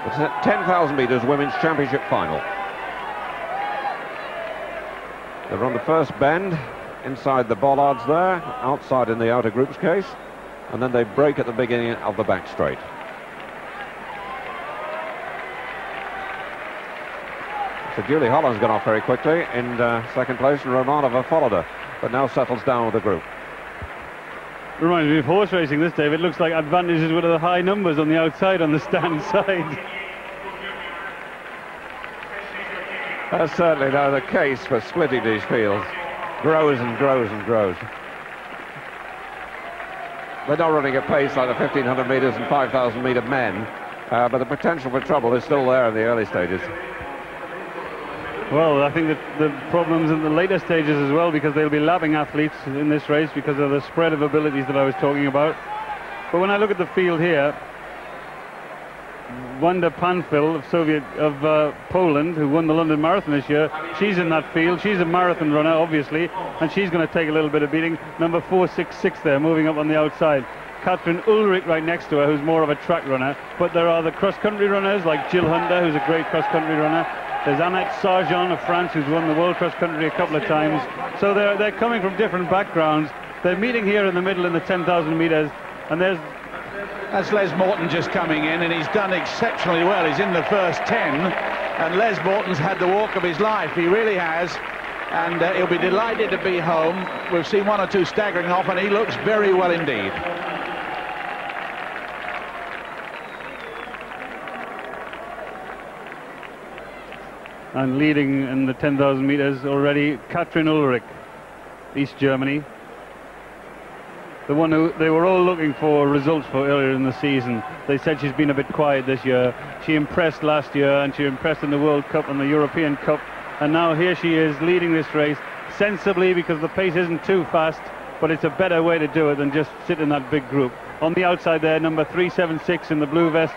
It's a 10,000 metres women's championship final. They're on the first bend, inside the bollards there, outside in the outer groups case, and then they break at the beginning of the back straight. So Julie Holland's gone off very quickly in second place, and Romanova followed her, but now settles down with the group. Reminds me of horse racing this, David. Looks like advantages with the high numbers on the outside, on the stand side. That's certainly now the case for splitting these fields. Grows and grows and grows. They're not running at pace like the 1,500 metres and 5,000 metre men, but the potential for trouble is still there in the early stages. Well, I think that the problems in the later stages as well, because they'll be lapping athletes in this race because of the spread of abilities that I was talking about. But when I look at the field here, Wanda Panfil of Poland, who won the London Marathon this year, she's in that field. She's a marathon runner, obviously, and she's going to take a little bit of beating. Number 466 there, moving up on the outside. Kathrin Ulrich right next to her, who's more of a track runner. But there are the cross-country runners like Jill Hunter, who's a great cross-country runner. There's Annette Sergent of France, who's won the World Cross Country a couple of times. So they're coming from different backgrounds. They're meeting here in the middle in the 10,000 metres, and that's Les Morton just coming in, and he's done exceptionally well. He's in the first 10, and Les Morton's had the walk of his life. He really has, and he'll be delighted to be home. We've seen one or two staggering off, and he looks very well indeed. And leading in the 10,000 metres already, Kathrin Ulrich, East Germany. The one who they were all looking for results for earlier in the season. They said she's been a bit quiet this year. She impressed last year, and she impressed in the World Cup and the European Cup. And now here she is leading this race sensibly, because the pace isn't too fast, but it's a better way to do it than just sit in that big group. On the outside there, number 376 in the blue vest,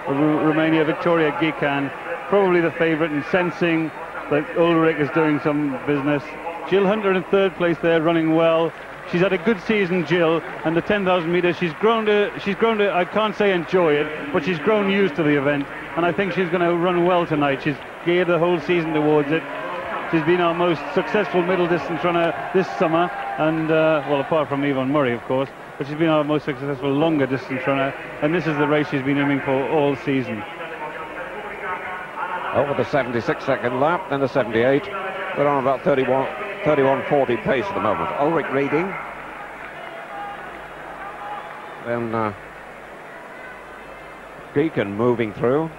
Romania, Viorica Ghican, probably the favourite, and sensing that Ulrich is doing some business. Jill Hunter in third place there, running well. She's had a good season, Jill, and the 10,000 metres, she's grown to, I can't say enjoy it, but she's grown used to the event, and I think she's going to run well tonight. She's geared the whole season towards it. She's been our most successful middle distance runner this summer, and, well, apart from Yvonne Murray, of course, but she's been our most successful longer distance runner, and this is the race she's been aiming for all season. Over the 76-second lap, then the 78. They're on about 31.40 pace at the moment. Ulrich leading. Then Ghican moving through.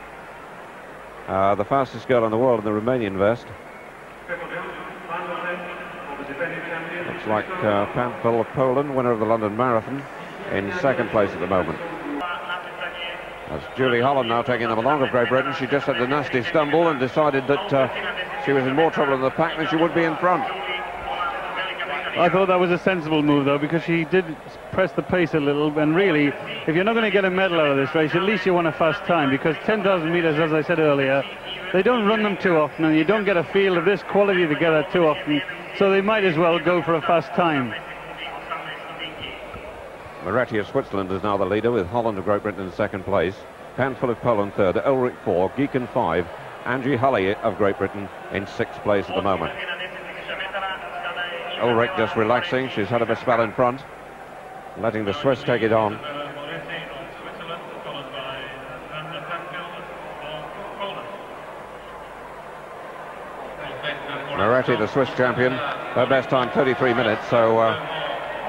The fastest girl in the world in the Romanian vest. Looks like Panfil of Poland, winner of the London Marathon, in second place at the moment. That's Julie Holland now taking them along of Great Britain. She just had a nasty stumble and decided that she was in more trouble in the pack than she would be in front. I thought that was a sensible move, though, because she did press the pace a little, and really, if you're not going to get a medal out of this race, at least you want a fast time, because 10,000 metres, as I said earlier, they don't run them too often, and you don't get a field of this quality together too often, so they might as well go for a fast time. Moretti of Switzerland is now the leader, with Holland of Great Britain in second place. Panfil of Poland third, Ulrich 4, Ghican 5, Angie Hulley of Great Britain in sixth place at the moment. Ulrich just relaxing. She's had a spell in front, letting the Swiss take it on. Moretti, the Swiss champion, her best time 33 minutes, so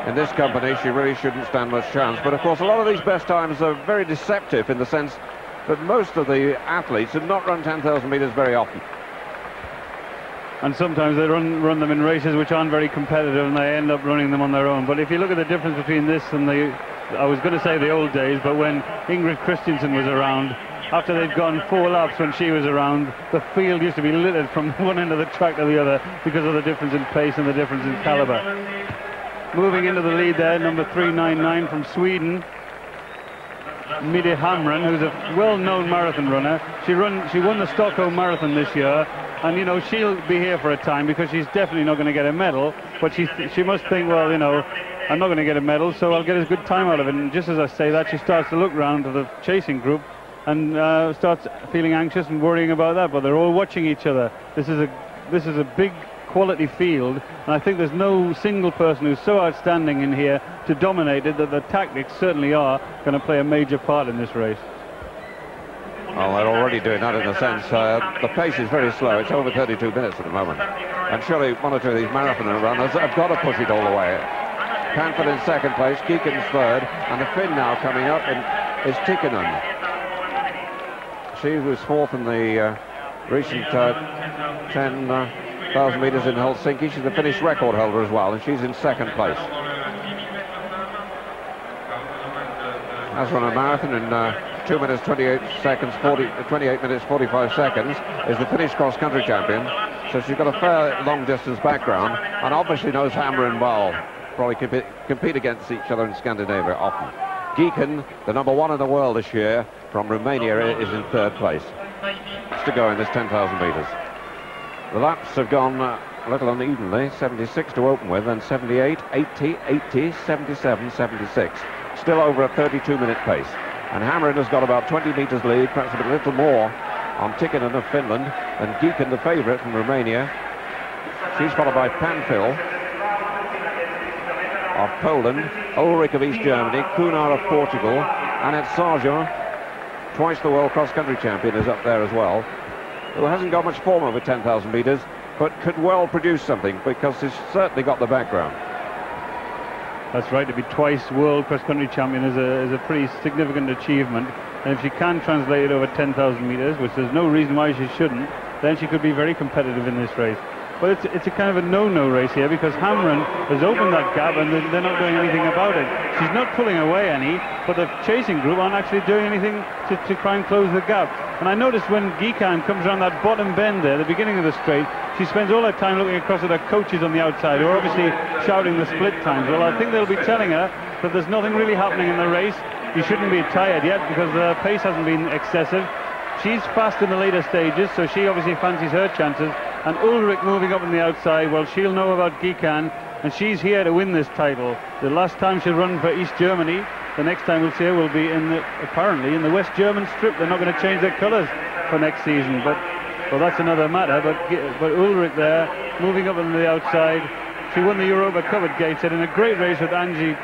in this company she really shouldn't stand much chance. But of course a lot of these best times are very deceptive, in the sense that most of the athletes have not run 10,000 metres very often. And sometimes they run them in races which aren't very competitive, and they end up running them on their own. But if you look at the difference between this and I was going to say the old days, but when Ingrid Christensen was around, after they'd gone 4 laps when she was around, the field used to be littered from one end of the track to the other because of the difference in pace and the difference in calibre. Moving into the lead there, number 399 from Sweden, Midde Hamrin, who's a well-known marathon runner. She won the Stockholm Marathon this year, and you know she'll be here for a time because she's definitely not going to get a medal. But she must think, well, you know, I'm not going to get a medal, so I'll get a good time out of it. And just as I say that, she starts to look round to the chasing group, and starts feeling anxious and worrying about that, but they're all watching each other. This is a big quality field, and I think there's no single person who's so outstanding in here to dominate it that the tactics certainly are going to play a major part in this race. Well, they're already doing that in a sense. The pace is very slow. It's over 32 minutes at the moment. And surely one or two of these marathon runners have got to push it all the way. Panfil in second place, Ghican's third, and the Finn now coming up is Tikkanen. She was fourth in the recent 10,000 metres in Helsinki. She's the Finnish record holder as well, and she's in second place. Has run a marathon in 2 minutes 28 seconds, 28 minutes 45 seconds, is the Finnish cross-country champion. So she's got a fair long-distance background and obviously knows Hamrin well. Probably compete against each other in Scandinavia often. Ghican, the number one in the world this year, from Romania, is in third place. It's to go in this 10,000 metres. The laps have gone a little unevenly, 76 to open with, then 78, 80, 80, 77, 76. Still over a 32-minute pace. And Hamrin has got about 20 metres lead, perhaps a little more, on Tikkanen of Finland, and Ghican, the favourite from Romania. She's followed by Panfil of Poland, Ulrich of East Germany, Cunha of Portugal, Annette Sergent, twice the world cross-country champion, is up there as well, who hasn't got much form over 10,000 metres, but could well produce something, because she's certainly got the background. That's right, to be twice world cross-country champion is a pretty significant achievement. And if she can translate it over 10,000 metres, which there's no reason why she shouldn't, then she could be very competitive in this race. But it's a kind of a no-no race here, because Hamrin has opened that gap and they're not doing anything about it. She's not pulling away any, but the chasing group aren't actually doing anything to try and close the gap. And I noticed when Ghican comes around that bottom bend there, the beginning of the straight, she spends all her time looking across at her coaches on the outside, who are obviously shouting the split times. Well, I think they'll be telling her that there's nothing really happening in the race. You shouldn't be tired yet, because the pace hasn't been excessive. She's fast in the later stages, so she obviously fancies her chances. And Ulrich moving up on the outside, well, she'll know about Ghican, and she's here to win this title. The last time she'll run for East Germany, the next time we'll see her will be apparently in the West German strip. They're not going to change their colours for next season, but well, that's another matter. But Ulrich there, moving up on the outside. She won the Europa Cup at Gateshead in a great race with Angie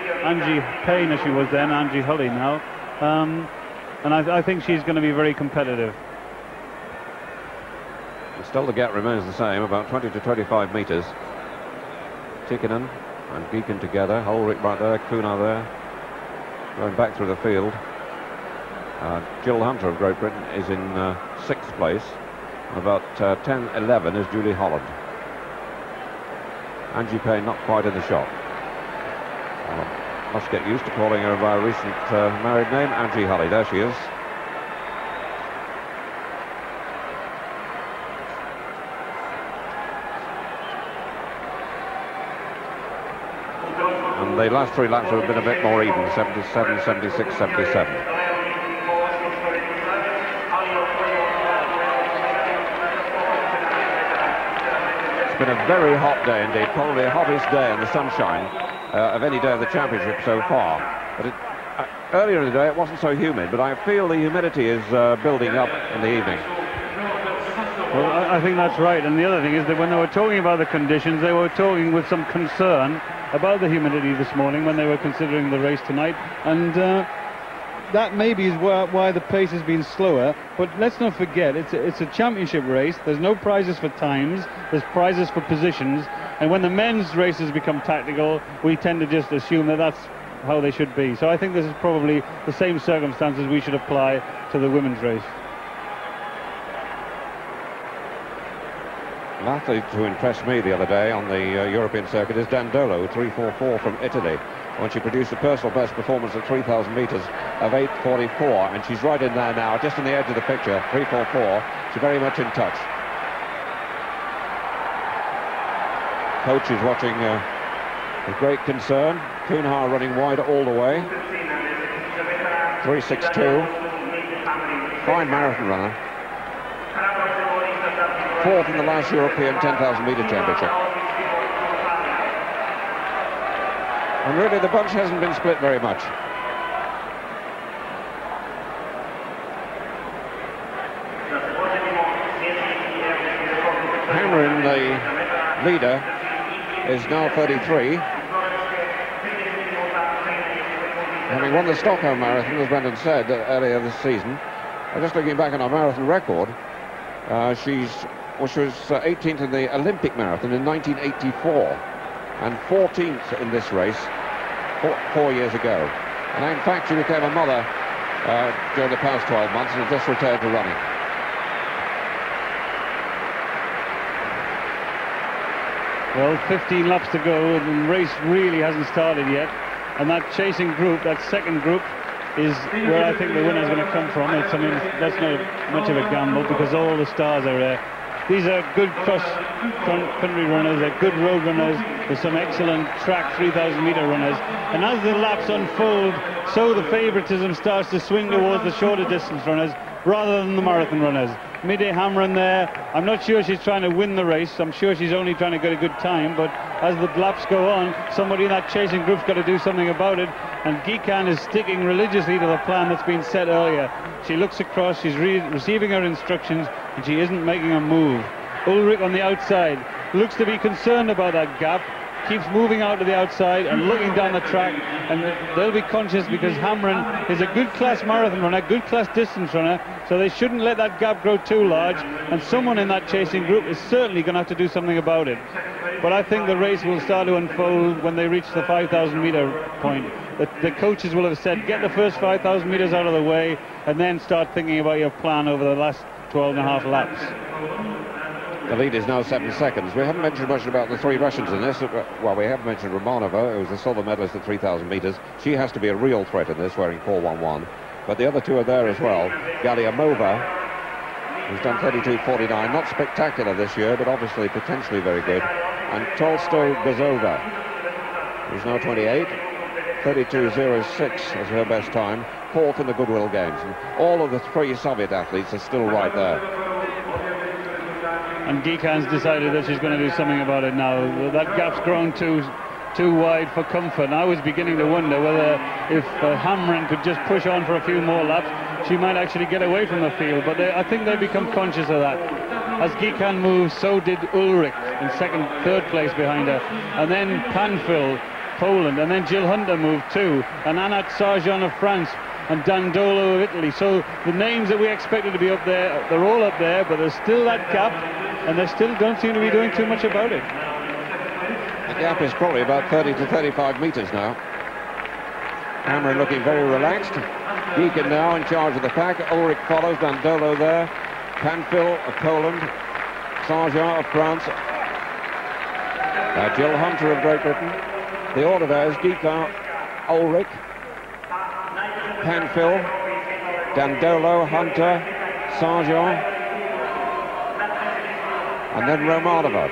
Payne, as she was then, Angie Hulley now. And I think she's going to be very competitive. Still the gap remains the same, about 20 to 25 metres. Tikkanen and Ghican together, Ulrich right there, Cunha there, going back through the field. Jill Hunter of Great Britain is in 6th place. About 10-11 is Julie Holland. Angie Payne not quite in the shot. Must get used to calling her by a recent married name, Angie Hulley. There she is. And the last three laps have been a bit more even, 77, 76, 77. It's been a very hot day indeed, probably the hottest day in the sunshine of any day of the championship so far. But earlier in the day it wasn't so humid, but I feel the humidity is building up in the evening. Well, I think that's right. And the other thing is that when they were talking about the conditions, they were talking with some concern about the humidity this morning when they were considering the race tonight. And that maybe is why the pace has been slower. But let's not forget, it's a championship race. There's no prizes for times. There's prizes for positions. And when the men's races become tactical, we tend to just assume that that's how they should be. So I think this is probably the same circumstances we should apply to the women's race. An athlete who impressed me the other day on the European circuit is Dandolo, 3:44 from Italy, when she produced a personal best performance at 3,000 metres of 8:44, and she's right in there now, just on the edge of the picture, 3:44. She's very much in touch. Coach is watching with great concern. Cunha running wide all the way. 3:62. Fine marathon runner. Fourth in the last European 10,000 metre championship. And really the bunch hasn't been split very much. the leader is now 33. Having won the Stockholm Marathon, as Brendan said earlier this season. Just looking back on our marathon record, she was 18th in the Olympic marathon in 1984 and 14th in this race four years ago. And in fact, she became a mother during the past 12 months and has just returned to running. Well, 15 laps to go, and the race really hasn't started yet. And that chasing group, that second group, is where I think the winner's going to come from. I mean, that's not much of a gamble because all the stars are there. These are good cross-country runners, they're good road runners, there's some excellent track 3,000-meter runners. And as the laps unfold, so the favoritism starts to swing towards the shorter distance runners rather than the marathon runners. Midde Hamrin there, I'm not sure she's trying to win the race, I'm sure she's only trying to get a good time, but as the laps go on, somebody in that chasing group's got to do something about it, and Ghican is sticking religiously to the plan that's been set earlier. She looks across, she's receiving her instructions, and she isn't making a move. Ulrich on the outside looks to be concerned about that gap, keeps moving out to the outside and looking down the track, and they'll be conscious because Hamrin is a good class marathon runner, good class distance runner, so they shouldn't let that gap grow too large, and someone in that chasing group is certainly going to have to do something about it. But I think the race will start to unfold when they reach the 5,000-meter point. The coaches will have said, get the first 5,000 meters out of the way and then start thinking about your plan over the last 12 and a half laps. The lead is now 7 seconds. We haven't mentioned much about the three Russians in this. Well, we have mentioned Romanova, who was the silver medalist at 3,000 meters. She has to be a real threat in this, wearing 411. But the other two are there as well. Galyamova, who's done 32.49, not spectacular this year, but obviously potentially very good. And Tolstoy-Gazova, who's now 28, 32.06 as her best time, fourth in the Goodwill Games. And all of the three Soviet athletes are still right there. And Ghican's decided that she's going to do something about it now. That gap's grown too wide for comfort. And I was beginning to wonder whether if Hamrin could just push on for a few more laps, she might actually get away from the field. But I think they become conscious of that. As Ghican moves, so did Ulrich in third place behind her. And then Panfil, Poland, and then Jill Hunter moved too. And Annette Sergent of France, and Dandolo of Italy. So the names that we expected to be up there, they're all up there, but there's still that gap, and they still don't seem to be doing too much about it. The gap is probably about 30 to 35 meters now. Hamrin looking very relaxed. Ghican now in charge of the pack. Ulrich follows, Dandolo there. Panfil of Poland. Sergent of France. Jill Hunter of Great Britain. The order there is Ghican, Ulrich, Panfil, Dandolo, Hunter, Sergent, and then Romanova.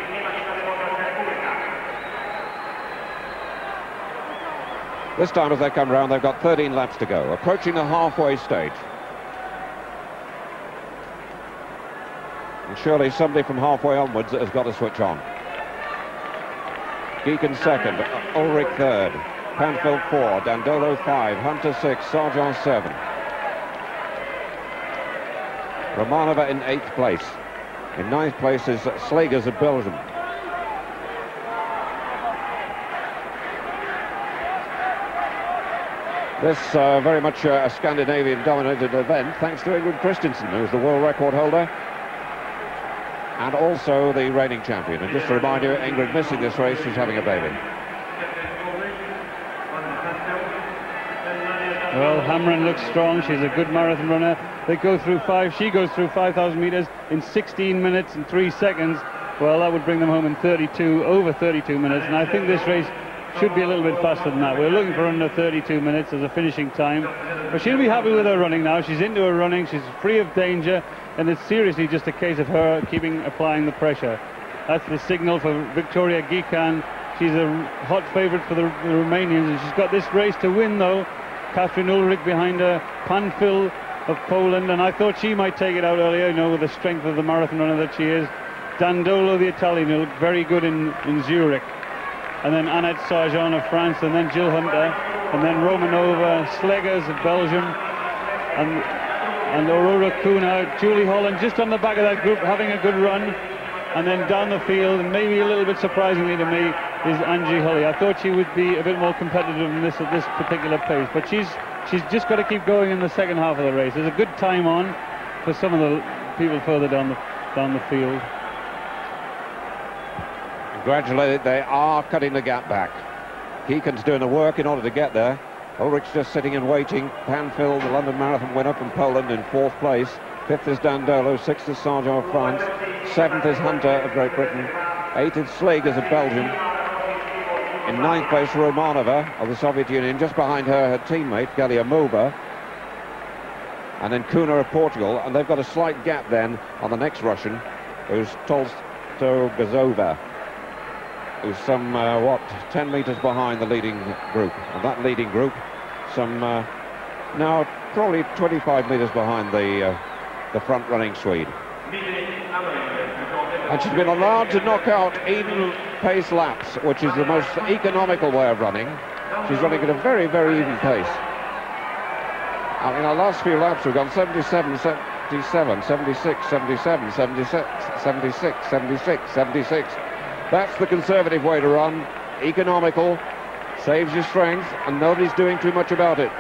This time as they come round, they've got 13 laps to go, approaching the halfway stage. And surely somebody from halfway onwards has got to switch on. Ghican second, Ulrich third, Panfil 4, Dandolo 5, Hunter 6, Sergent 7. Romanova in 8th place. In 9th place is Slegers of Belgium. This very much a Scandinavian-dominated event, thanks to Ingrid Christensen, who's the world record holder, and also the reigning champion. And just to remind you, Ingrid missing this race, she's having a baby. Well, Hamrin looks strong. She's a good marathon runner. They go through she goes through 5,000 meters in 16 minutes and 3 seconds. Well, that would bring them home in over 32 minutes. And I think this race should be a little bit faster than that. We're looking for under 32 minutes as a finishing time. But she'll be happy with her running now. She's into her running. She's free of danger. And it's seriously just a case of her applying the pressure. That's the signal for Viorica Ghican. She's a hot favorite for the Romanians. And she's got this race to win, though. Kathrin Ulrich behind her, Panfil of Poland, and I thought she might take it out earlier, you know, with the strength of the marathon runner that she is. Dandolo, the Italian, who looked very good in Zurich. And then Annette Sergent of France, and then Jill Hunter, and then Romanova, Slegers of Belgium, and Aurora Cunha, Julie Holland, just on the back of that group, having a good run. And then down the field, and maybe a little bit surprisingly to me, is Angie Hulley. I thought she would be a bit more competitive than this at this particular pace, but she's just got to keep going in the second half of the race. There's a good time on for some of the people further down the field. Congratulated, they are cutting the gap back. Ghican's doing the work in order to get there. Ulrich's just sitting and waiting. Panfil, the London Marathon winner from Poland, in 4th place. 5th is Dandolo, 6th is Sergent of France, 7th is Hunter of Great Britain, 8th is Slegers of Belgium. In 9th place, Romanova of the Soviet Union, just behind her teammate, Galyamova. And then Cunha of Portugal, and they've got a slight gap then on the next Russian, who's Tolstogazova, who's some, 10 meters behind the leading group. And that leading group, some, now probably 25 meters behind the front-running Swede. And she's been allowed to knock out even pace laps, which is the most economical way of running. She's running at a very, very even pace. In our last few laps, we've gone 77, 77, 76, 77, 76, 76, 76, 76. That's the conservative way to run. Economical, saves your strength, and nobody's doing too much about it.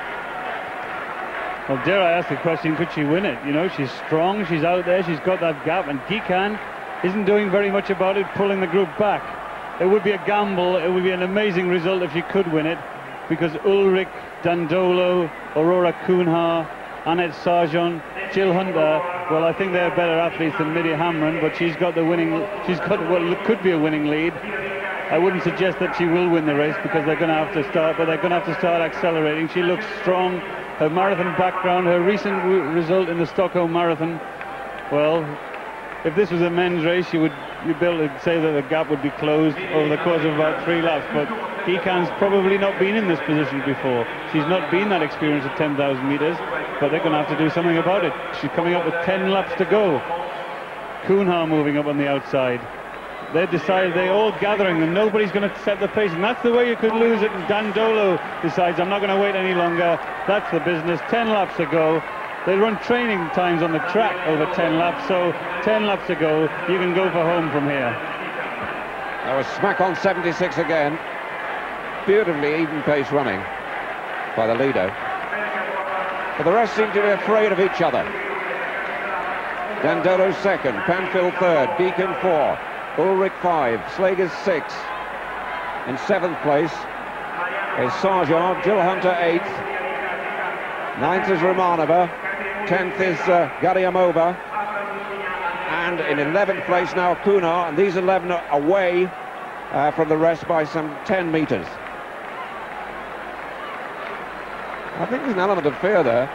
Well, dare I ask the question, could she win it? You know, she's strong, she's out there, she's got that gap, and Ghican isn't doing very much about it, pulling the group back. It would be a gamble, it would be an amazing result if she could win it, because Ulrich, Dandolo, Aurora Cunha, Annette Sergent, Jill Hunter, well, I think they're better athletes than Midde Hamrin, but she's got the winning, she's got what could be a winning lead. I wouldn't suggest that she will win the race, because they're going to have to start, but they're going to have to start accelerating. She looks strong. Her marathon background, her recent result in the Stockholm Marathon, well, if this was a men's race, you'd be able to say that the gap would be closed over the course of about 3 laps, but Ghican's probably not been in this position before. She's not been that experienced at 10,000 meters, but they're going to have to do something about it. She's coming up with 10 laps to go. Cunha moving up on the outside. They've decided, they're all gathering, and nobody's going to set the pace, and that's the way you could lose it. And Dandolo decides, I'm not going to wait any longer. That's the business. 10 laps to go. They run training times on the track over 10 laps, so 10 laps to go. You can go for home from here. That was smack on 76 again. Beautifully even pace running by the leader. But the rest seem to be afraid of each other. Dandolo 2nd, Panfil 3rd, Ghican 4. Ulrich 5, Slegers 6. In 7th place is Sergent, Jill Hunter 8th. 9th is Romanova. 10th is Galyamova. And in 11th place now Cunha, and these 11 are away from the rest by some 10 meters. I think there's an element of fear there.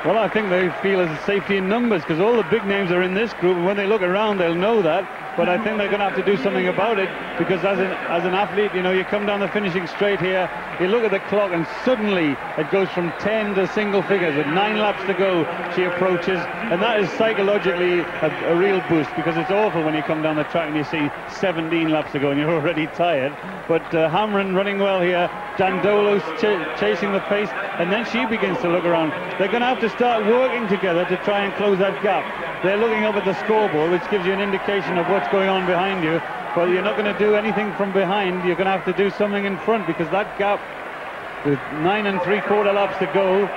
Well, I think they feel there's a safety in numbers, because all the big names are in this group, and when they look around they'll know that. But I think they're going to have to do something about it, because as an athlete, you know, you come down the finishing straight here, you look at the clock, and suddenly it goes from 10 to single figures. With 9 laps to go, she approaches, and that is psychologically a real boost, because it's awful when you come down the track and you see 17 laps to go and you're already tired. But Hamrin running well here, Dandolo's chasing the pace, and then she begins to look around. They're going to have to start working together to try and close that gap. They're looking up at the scoreboard, which gives you an indication of what's going on behind you, but you're not going to do anything from behind. You're going to have to do something in front, because that gap, with 9 3/4 laps to go,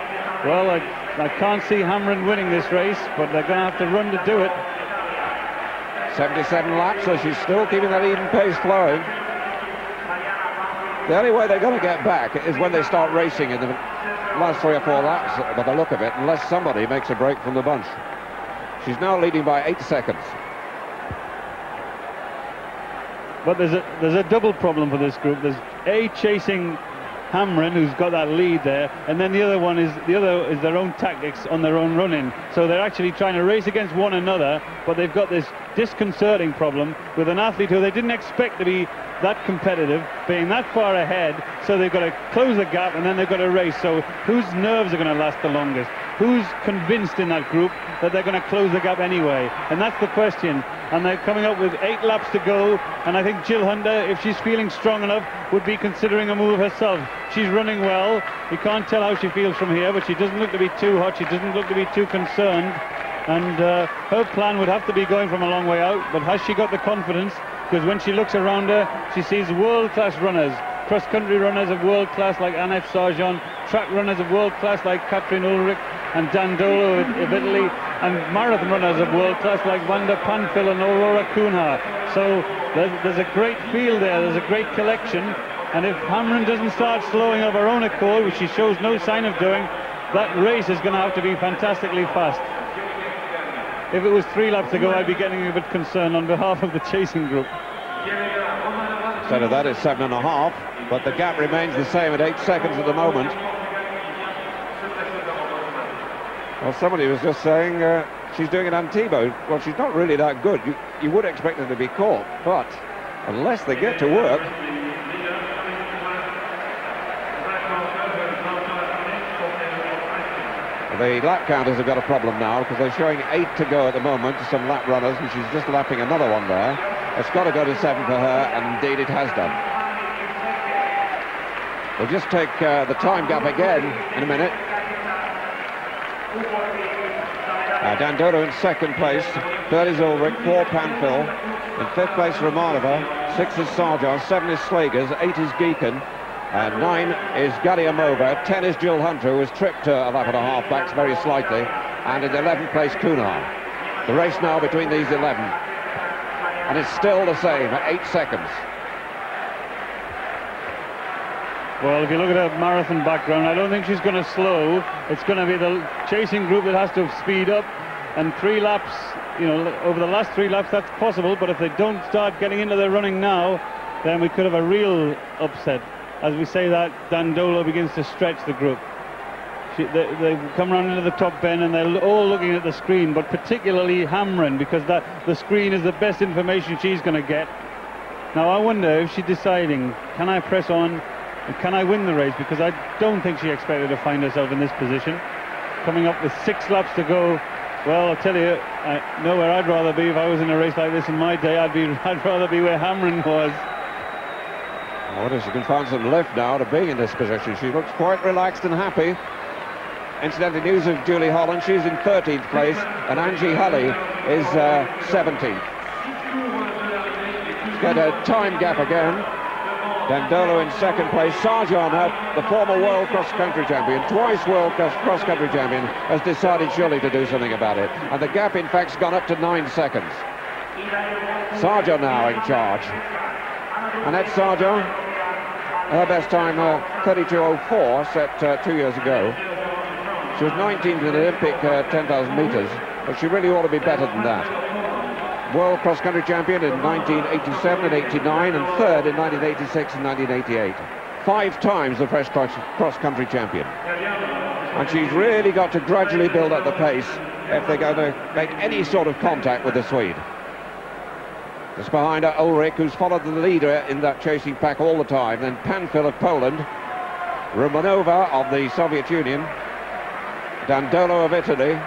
well, I can't see Hamrin winning this race, but they're going to have to run to do it. 77 laps, so she's still keeping that even pace flowing. The only way they're going to get back is when they start racing in the last 3 or 4 laps, by the look of it, unless somebody makes a break from the bunch. She's now leading by 8 seconds. But there's a double problem for this group. There's A, chasing Hamrin, who's got that lead there, and then the other is their own tactics on their own run-in. So they're actually trying to race against one another, but they've got this disconcerting problem with an athlete who they didn't expect to be that competitive, being that far ahead, so they've got to close the gap and then they've got to race. So whose nerves are going to last the longest? Who's convinced in that group that they're going to close the gap anyway? And that's the question. And they're coming up with 8 laps to go, and I think Jill Hunter, if she's feeling strong enough, would be considering a move herself. She's running well. You can't tell how she feels from here, but she doesn't look to be too hot. She doesn't look to be too concerned. and her plan would have to be going from a long way out, but has she got the confidence? Because when she looks around her, she sees world-class runners, cross-country runners of world-class like Annette Sergent, track runners of world-class like Kathrin Weßel and Dandolo of Italy, and marathon runners of world-class like Wanda Panfil and Aurora Cunha. So there's a great field there, there's a great collection, and if Hamrin doesn't start slowing of her own accord, which she shows no sign of doing, that race is going to have to be fantastically fast. If it was 3 laps to go, I'd be getting a bit concerned on behalf of the chasing group. Instead of that, it's 7.5, but the gap remains the same at 8 seconds at the moment. Well, somebody was just saying she's doing an Antibes. Well, she's not really that good. You would expect her to be caught, but unless they get to work... The lap counters have got a problem now because they're showing 8 to go at the moment to some lap runners, and she's just lapping another one there. It's got to go to 7 for her, and indeed it has done. We'll just take the time gap again in a minute. Dandolo in 2nd place, 3rd is Ulrich, 4 Panfil, in 5th place Romanova, 6th is Sergent, 7 is Slegers, 8 is Ghican, and 9 is Galyamova, 10 is Jill Hunter, who has tripped a lap and a half backs very slightly, and in 11th place Cunha. The race now between these 11, and it's still the same at 8 seconds. Well, if you look at her marathon background, I don't think she's going to slow. It's going to be the chasing group that has to speed up, and 3 laps, you know, over the last 3 laps that's possible, but if they don't start getting into their running now, then we could have a real upset. As we say that, Dandolo begins to stretch the group. They come around into the top bend and they're all looking at the screen, but particularly Hamrin, because the screen is the best information she's going to get. Now I wonder if she's deciding, can I press on and can I win the race? Because I don't think she expected to find herself in this position. Coming up with 6 laps to go, well, I'll tell you, I know where I'd rather be if I was in a race like this in my day. I'd rather be where Hamrin was. I wonder if she can find some lift now to being in this position. She looks quite relaxed and happy. Incidentally, news of Julie Holland, she's in 13th place, and Angie Hulley is 17th. Let's get a time gap again. Dandolo in 2nd place. Sergent, the former world cross-country champion, twice world cross-country champion, has decided surely to do something about it. And the gap, in fact, has gone up to 9 seconds. Sergent now in charge. Annette Sergent, her best time 32.04, set 2 years ago. She was 19th in the Olympic 10,000 metres, but she really ought to be better than that. World cross-country champion in 1987 and 89, and 3rd in 1986 and 1988. 5 times the fresh cross-country champion. And she's really got to gradually build up the pace if they're going to make any sort of contact with the Swede. Just behind her, Ulrich, who's followed the leader in that chasing pack all the time. Then Panfil of Poland, Romanova of the Soviet Union, Dandolo of Italy,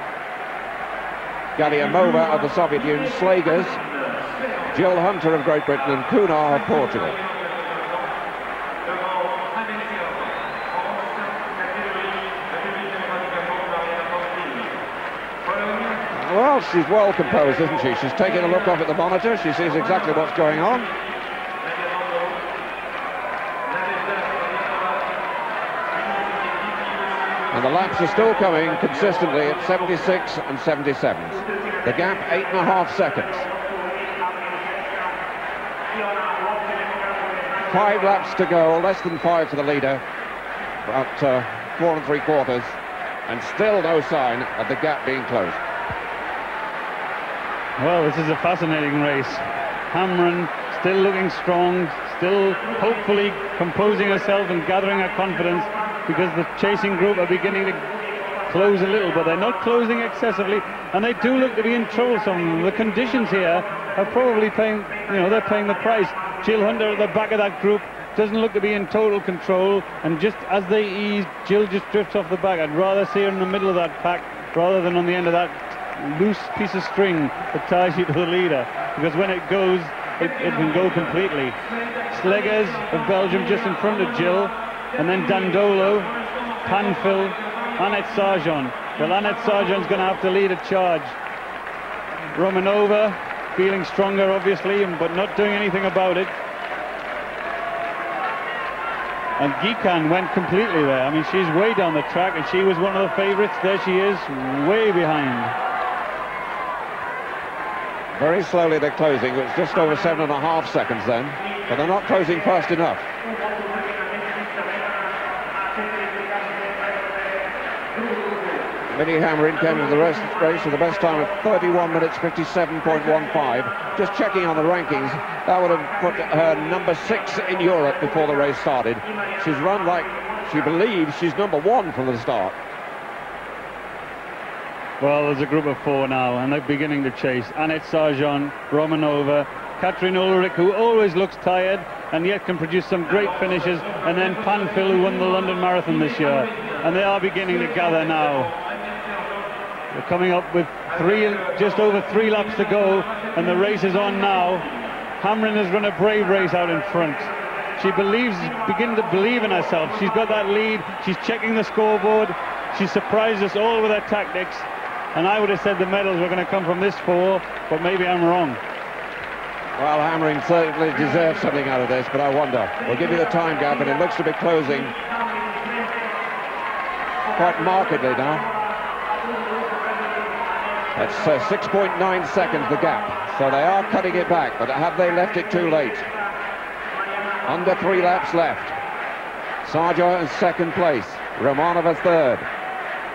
Galyamova of the Soviet Union, Slegers, Jill Hunter of Great Britain, and Cunha of Portugal. Well, she's well composed, isn't she? She's taking a look off at the monitor. She sees exactly what's going on. And the laps are still coming consistently at 76 and 77. The gap, 8.5 seconds. 5 laps to go, less than 5 for the leader. About 4 3/4, and still no sign of the gap being closed. Well, this is a fascinating race. Hamrin still looking strong, still hopefully composing herself and gathering her confidence, because the chasing group are beginning to close a little, but they're not closing excessively, and they do look to be in trouble. Some of them. The conditions here are probably paying, you know, they're paying the price. Jill Hunter at the back of that group doesn't look to be in total control, and just as they ease, Jill just drifts off the back. I'd rather see her in the middle of that pack rather than on the end of that loose piece of string that ties you to the leader, because when it goes, it can go completely. Slegers of Belgium just in front of Jill, and then Dandolo, Panfil, Annette Sergent. Well, Annette Sergent's going to have to lead a charge. Romanova feeling stronger, obviously, but not doing anything about it. And Ghican went completely there. I mean, she's way down the track, and she was one of the favorites. There she is, way behind. Very slowly they're closing. It was just over 7.5 seconds then, but they're not closing fast enough. Midde Hamrin came into the race with the best time of 31 minutes 57.15. Just checking on the rankings, that would have put her number 6 in Europe before the race started. She's run like she believes she's number 1 from the start. Well, there's a group of 4 now, and they're beginning to chase. Annette Sergent, Romanova, Kathrin Ulrich, who always looks tired and yet can produce some great finishes, and then Panfil, who won the London Marathon this year. And they are beginning to gather now. They're coming up with just over 3 laps to go, and the race is on now. Hamrin has run a brave race out in front. She beginning to believe in herself. She's got that lead. She's checking the scoreboard. She surprised us all with her tactics. And I would have said the medals were going to come from this 4, but maybe I'm wrong. Well, Hamrin certainly deserves something out of this, but I wonder. We'll give you the time gap, and it looks to be closing quite markedly now. That's 6.9 seconds, the gap. So they are cutting it back, but have they left it too late? Under 3 laps left. Sergent in 2nd place. Romanova 3rd.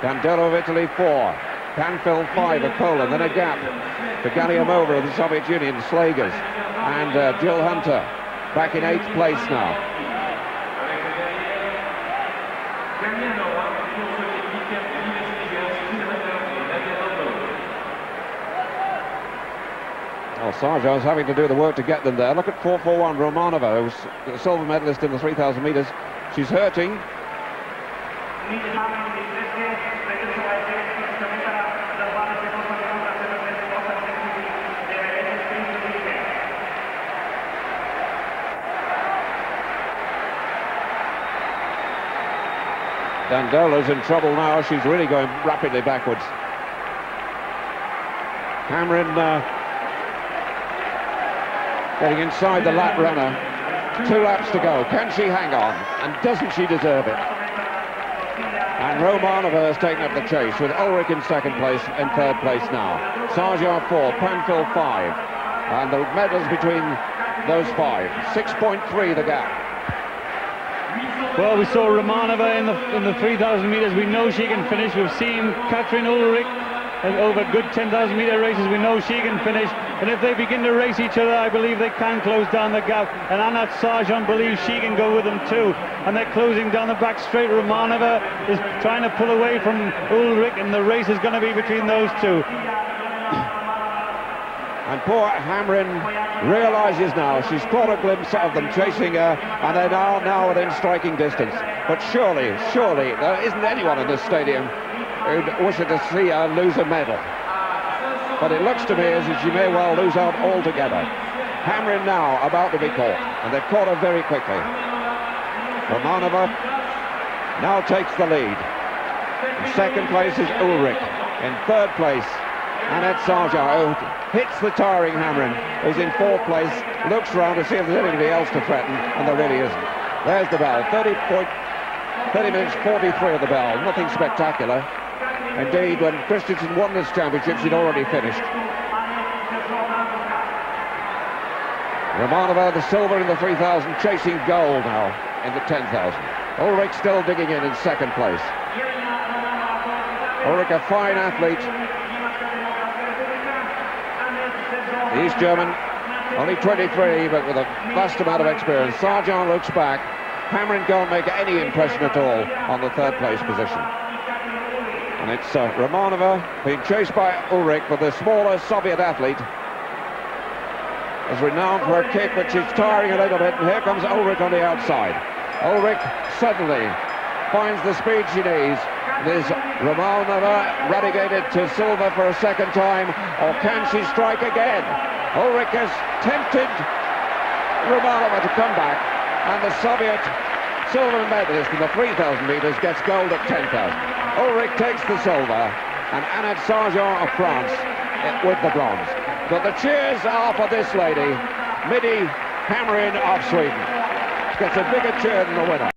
Dandolo of Italy 4. Panfil 5 of Poland. Then a gap for Galyamova of the Soviet Union, Slegers. And Jill Hunter back in 8th place now. Well, Sergent's having to do the work to get them there. Look at 4:41 Romanova, who's a silver medalist in the 3,000 meters. She's hurting. Dandolo's in trouble now. She's really going rapidly backwards. Hamrin getting inside the lap runner. 2 laps to go. Can she hang on? And doesn't she deserve it? And Romanova has taken up the chase with Ulrich in 2nd place and 3rd place now. Sergent 4, Panfil 5. And the medals between those 5. 6.3 the gap. Well, we saw Romanova in the 3,000 meters. We know she can finish. We've seen Kathrin Ulrich over good 10,000 meter races. We know she can finish. And if they begin to race each other, I believe they can close down the gap. And Annette Sergent believes she can go with them too. And they're closing down the back straight. Romanova is trying to pull away from Ulrich, and the race is going to be between those 2. And poor Hamrin realizes now she's caught a glimpse of them chasing her, and they're now within striking distance. But surely there isn't anyone in this stadium who'd wish to see her lose a medal. But it looks to me as if she may well lose out altogether. Hamrin now about to be caught, and they've caught her very quickly. Romanova now takes the lead. In 2nd place is Ulrich. In 3rd place, Annette Sergent, who hits the tiring Hamrin, who's in 4th place, looks round to see if there's anybody else to threaten, and there really isn't. There's the bell, 30 minutes 43 of the bell, nothing spectacular. Indeed, when Christensen won this championship, she'd already finished. Romanova, the silver in the 3,000, chasing gold now in the 10,000. Ulrich still digging in 2nd place. Ulrich, a fine athlete. The East German, only 23, but with a vast amount of experience. Sergent looks back. Hamrin can't make any impression at all on the 3rd place position. And it's Romanova being chased by Ulrich, but the smaller Soviet athlete is renowned for a kick, which is tiring a little bit. And here comes Ulrich on the outside. Ulrich suddenly finds the speed she needs. Is Romanova relegated to silver for a 2nd time, or can she strike again? Ulrich has tempted Romanova to come back, and the Soviet silver medalist in the 3,000 meters gets gold at 10,000. Ulrich takes the silver, and Annette Sergent of France with the bronze. But the cheers are for this lady, Midde Hamrin of Sweden. She gets a bigger cheer than the winner.